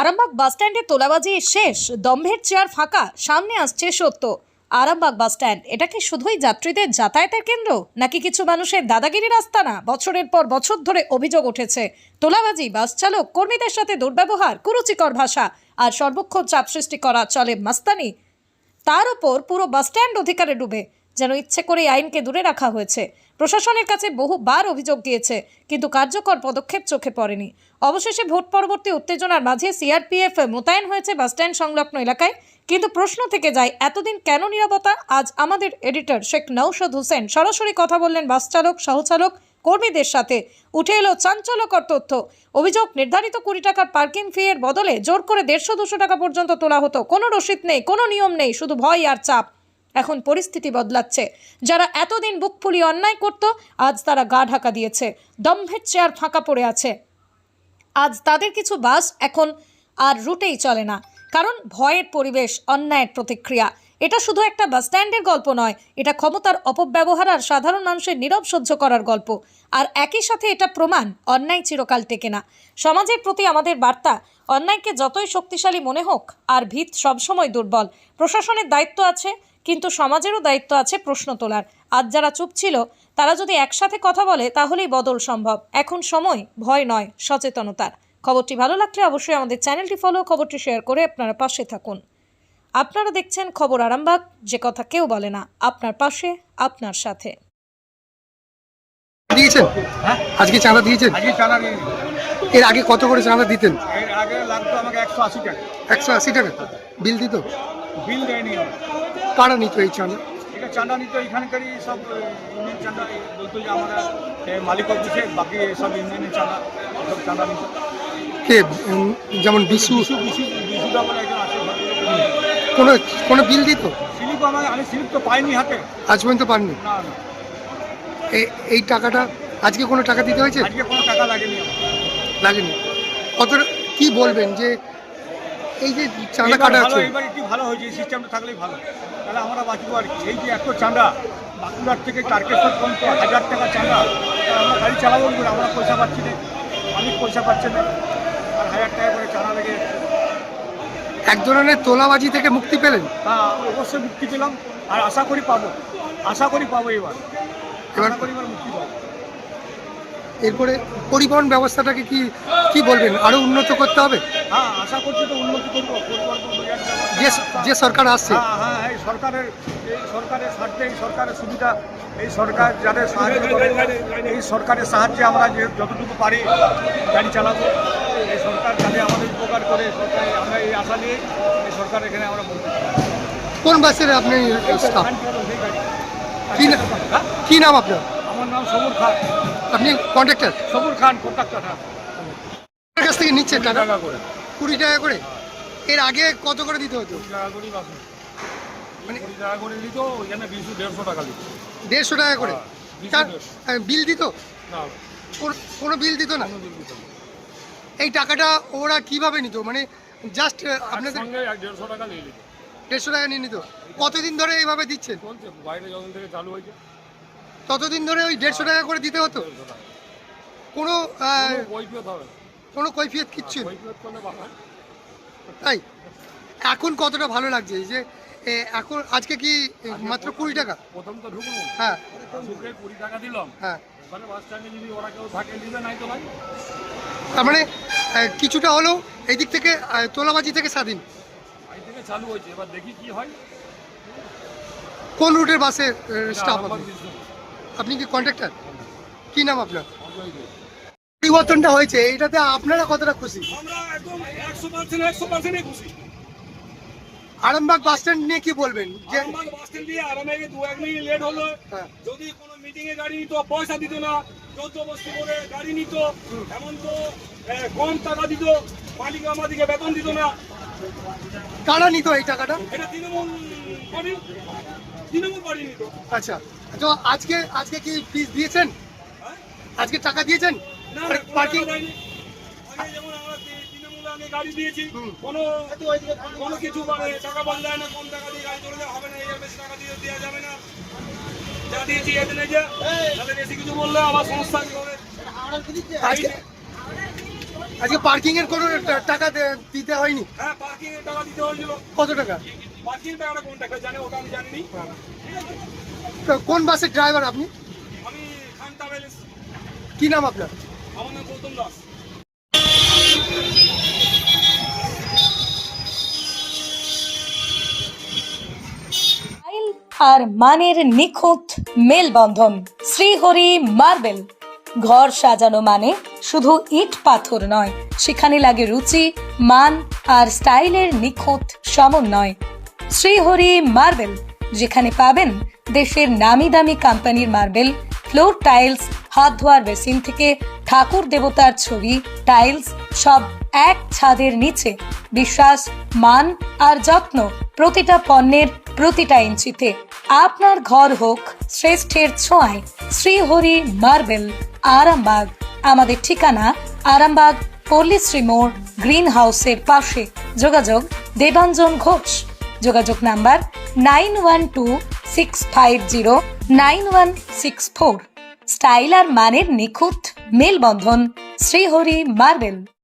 আরামবাগ বাসস্ট্যান্ডে তোলাবাজি শেষ, দম্ভের চেয়ার ফাঁকা, সামনে আসছে সত্য। আরামবাগ বাসস্ট্যান্ড এটা কি শুধুই যাত্রীদের যাতায়াতের কেন্দ্র, নাকি কিছু মানুষের দাদাগিরির আস্তানা? বছরের পর বছর ধরে অভিযোগ উঠেছে তোলাবাজি, বাস চালক কর্মীদের সাথে দুর্ব্যবহার, কুরুচিকর ভাষা আর সর্বক্ষণ চাপ সৃষ্টি করা চলে মাস্তানি। তার উপর পুরো বাসস্ট্যান্ড অধিকারে ডুবে, যেন ইচ্ছে করে আইনকে দূরে রাখা হয়েছে। প্রশাসনের কাছে বহুবার অভিযোগ গিয়েছে, কিন্তু কার্যকর পদক্ষেপ চোখে পড়েনি। অবশেষে ভোট পরবর্তী উত্তেজনার মাঝে সিআরপিএফ মোতায়েন হয়েছে বাসস্ট্যান্ড সংলগ্ন এলাকায়। কিন্তু প্রশ্ন থেকে যায়, এতদিন কেন নীরবতা? আজ আমাদের এডিটর শেখ নওশাদ হোসেন সরাসরি কথা বললেন বাস চালক, সহচালক, কর্মীদের সাথে। উঠে এলো চাঞ্চল্যকর তথ্য। অভিযোগ, নির্ধারিত 20 টাকার পার্কিং ফি এর বদলে জোর করে 150-200 টাকা পর্যন্ত তোলা হতো। কোনো রসিদ নেই, কোনো নিয়ম নেই, শুধু ভয় আর চাপ। এখন পরিস্থিতি বদলাচ্ছে। যারা এতদিন বুক ফুলিয়ে অন্যায় করত, আজ তারা গা ঢাকা দিয়েছে। দম্ভের চেয়ার ফাঁকা পড়ে আছে। আজ তাদের কিছু বাস এখন আর রুটেই চলে না, কারণ ভয়ের পরিবেশ, অন্যায়ের প্রতিক্রিয়া। এটা শুধু একটা বাস স্ট্যান্ডের গল্প নয়, এটা ক্ষমতার অপব্যবহার আর সাধারণ মানুষের নীরব সহ্য করার গল্প। আর একই সাথে এটা প্রমাণ, অন্যায় চিরকাল টেকে না। সমাজের প্রতি আমাদের বার্তা, অন্যায়কে যতই শক্তিশালী মনে হোক, আর ভিত সবসময় দুর্বল। প্রশাসনের দায়িত্ব আছে, কিন্তু সমাজেরও দায়িত্ব আছে প্রশ্ন তোলার। আজ যারা চুপ ছিল, তারা যদি একসাথে কথা বলে, তাহলেই বদল সম্ভব। এখন সময় ভয় নয়, সচেতনতার। খবরটি ভালো লাগলে অবশ্যই আমাদের চ্যানেলটি ফলো, খবরটি শেয়ার করে আপনারা পাশে থাকুন। আপনারা দেখছেন খবর আরামবাগ, যে কথা কেউ বলে না, আপনার পাশে, আপনার সাথে। দিয়েছেন? হ্যাঁ, আজকে চাঁদা দিয়েছেন? আজকে চাঁদা নিয়ে এর আগে কত করে চাঁদা দিতেন? এর আগে লাগতো আমাকে 180 টাকা। 180 টাকা বিল দিত? বিল দেয়নি আমার। কারা নিত এই চাঁদা? এটা চাঁদা নিত এখানকারই সব ইউনিয়ন চাঁদা বলতো যে আমরা মালিক অফিসে, বাকি সব ইউনিয়নের চাঁদা, সব চাঁদা নিত। কে যেমন বিশু বিশুদা বলে একজন আছে, কোনো কোনো বিল দিত? স্লিপ আমি স্লিপ তো পাইনি হাতে। আজ পর্যন্ত পাননি? না না, এই টাকাটা আজকে কোনো টাকা দিতে হয়েছে? আজকে কোনো টাকা লাগেনি আমার। লাগেনি। কত কি বলবেন যে এই যে চাঁদা এবার কাটা ভালো, আছে? এবার একটু ভালো হয়েছে, এই সিস্টেমটা থাকলেই ভালো, তাহলে আমরা বাঁচবো আর কি। এই যে এত চাঁদা, বাঁকুড়ার থেকে তারকেশ্বর পর্যন্ত 1000 টাকা চাঁদা, আমরা গাড়ি চালাবো কি করে? আমরা পয়সা পাচ্ছি না, অনেক পয়সা পাচ্ছে না, আর 1000 টাকা করে চাঁদা লেগে যাচ্ছে। এক ধরনের তোলাবাজি থেকে মুক্তি পেলেন? হ্যাঁ, অবশ্যই মুক্তি পেলাম, আর আশা করি পাবো এবার এবার মুক্তি পাবো। এরপরে পরিবহন ব্যবস্থাটাকে কি বলবেন, আরো উন্নত করতে হবে? হ্যাঁ, আশা করছি তো উন্নতি করবো। যে সরকার আসছে, হ্যাঁ, এই সরকারের স্বার্থে, এই সরকারের সুবিধা, এই সরকার যাদের সাহায্য করে, এই সরকারের সাহায্যে আমরা যে যতটুকু পারি গাড়ি চালাবো। এই সরকার যাতে আমাদের উপকার করে, সরকার, আমরা এই আশা নিয়ে এই সরকার এখানে আমরা বলতে চাই। কোন বাসের আপনি স্টাফ? কি নাম আপনার? আমার নাম সবুর খান। আপনি কন্ট্রাক্টর? সবুর খান, কন্ট্রাক্টর। হ্যাঁ, আপনার কাছ থেকে নিচ্ছেন টাকা? টাকা করে 20 টাকা করে। এর আগে কত করে দিতে হতো? 20 টাকা করেই বাসে, মানে 20 টাকা করে দিত, ওইখানে 150 টাকা দিত। 150 টাকা করে? বিল দিত? না, কোনো বিল দিত না? কোনো বিল দিত না। এই টাকাটা ওরা কিভাবে নিত? মানে জাস্ট আপনাদের সঙ্গে 150 টাকা নিয়ে নিত। 150 টাকা নিয়ে নিত? কতদিন ধরে এইভাবে দিচ্ছেন? চলছে, বাইরে যখন থেকে চালু হয়েছে ততদিন ধরে ওই 150 টাকা করে দিতে হতো? 150 টাকা। কোনো কৈফিয়ত হবে না। কোনো কৈফিয়ত কিচ্ছু? কৈফিয়ত করলে ভালো হয়। তাই এখন কতটা ভালো লাগছে এই যে এখন আজকে কি মাত্র 20 টাকা? প্রথম তো ঢুকবো, হ্যাঁ ঢুকে 20 টাকা দিলাম। হ্যাঁ, ওখানে বাস স্ট্যান্ডে যদি ওরা কেউ থাকে দিবে, নাই তো ভাই। তার মানে কিছুটা হলেও এই দিক থেকে তোলাবাজি থেকে স্বাধীন। আজ থেকে চালু হয়েছে, এবার দেখি কি হয়। কোন রুটের বাসে স্টাফ? আরামবাগ আপনি ডিভিশন। আপনি কি কন্ট্রাক্টর? কি নাম আপনার? অজয় দে। পরিবর্তনটা হয়েছে, এইটাতে আপনারা কতটা খুশি? আমরা একদম 100% খুশি। আরামবাগ বাস স্ট্যান্ড নিয়ে কি বলবেন? যে আরামবাগ বাস স্ট্যান্ড দিয়ে আরামবাগে 2-1 মিনিট লেট হলো, হ্যাঁ, যদি কোনো মিটিং এ গাড়ি নিত পয়সা দিত না, জোরজবস্তি করে গাড়ি নিত, এমন তো কম টাকা দিত, মালিক আমাদেরকে বেতন দিত না। কারা নিত এই টাকাটা? এটা তৃণমূল বাড়ি নিত। আচ্ছা, তো আজকে কি ফিস দিয়েছেন? হ্যাঁ? আজকে টাকা দিয়েছেন না, পার্কিং? আগে যেমন আমরা তৃণমূলে আগে গাড়ি দিয়েছি, হুম। কোনো কিছু মানে টাকা বদলায় না, কম টাকা দিয়ে গাড়ি চলে যাওয়া হবে না, এর বেশি টাকা দিয়ে দেওয়া যাবে না। যা দিয়েছি এতে নেই, যে তাদের বেশি কিছু বললে আবার সমস্যা কি হবে। আজকে আজকে পার্কিং এর কোনো টাকা দিতে হয়নি? হ্যাঁ, পার্কিং এর টাকা দিতে হয়েছিল। কত টাকা? পার্কিং এর টাকাটা কোন টাকা জানে ওটা আমি জানি নি। তো কোন বাসের ড্রাইভার আপনি? আমি খান ট্রাভেলস। কি নাম আপনার? আমার নাম গৌতম দাস। স্টাইল আর মানের নিখুঁত মেলবন্ধন। শ্রীহরি মার্বেল। ঘর সাজানো মানে শুধু ইট পাথর নয়, সেখানে লাগে রুচি, মান আর স্টাইলের নিখুঁত সমন্বয়। শ্রীহরি মার্বেল, যেখানে পাবেন দেশের নামি দামি কোম্পানির মার্বেল, ফ্লোর টাইলস, হাত ধোয়ার বেসিন থেকে ঠাকুর দেবতার ছবি, টাইলস সব এক ছাদের নিচে। বিশ্বাস, মান আর যত্ন প্রতিটা পণ্যের প্রতিটা ইঞ্চিতে। আপনার ঘর হোক শ্রেষ্ঠের ছোঁয়ায়। শ্রীহরি মার্বেল, আরামবাগ। আমাদের ঠিকানা আরামবাগ পল্লীশ্রী মোড়, গ্রিন হাউসের পাশে। যোগাযোগ দেবাঞ্জন ঘোষ। যোগাযোগ নাম্বার 9126509164। স্টাইল আর মানের নিখুঁত মেলবন্ধন। শ্রীহরি মার্বেল।